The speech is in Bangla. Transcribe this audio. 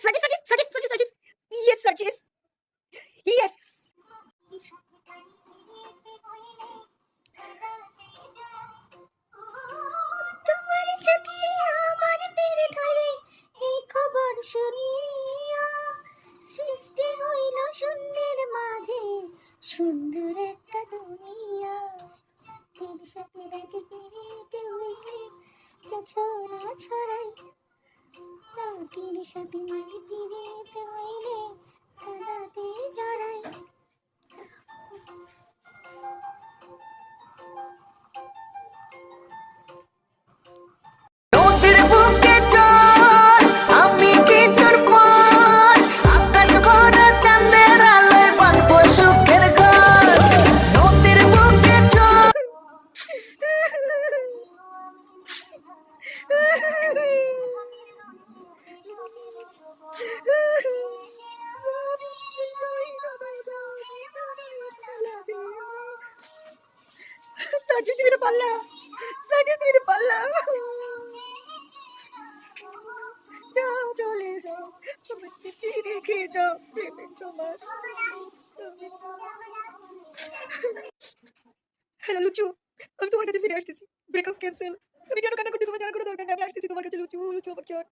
Satis. Yes, Satis. Yes. তোমার সাথে আমার পেরে ধরে এই খবর শুনিয়া সৃষ্টি হইল শূন্যের মাঝে সুন্দর একটা দুনিয়া। তোর সাথে রাতে পেরিতে হইলে ছড়া ছড়াই, তোর সাথে মানে পেরিতে হইলে কাদাতে জড়াই। Satis मेरे पल्ला, Satis मेरे पल्ला। যাও চলে যাও, তোমার চিঠি রেখে যাও প্রেমের তোমার। হ্যালো লুচু, আমি তোমার কাছে ফিরে আসতেছি। Breakup cancel. তুমি কেন কান্না করতে? তোমার জানার কোনো দরকার নেই। আমি আসতেছি তোমার কাছে লুচু, লুচু আমার চোট।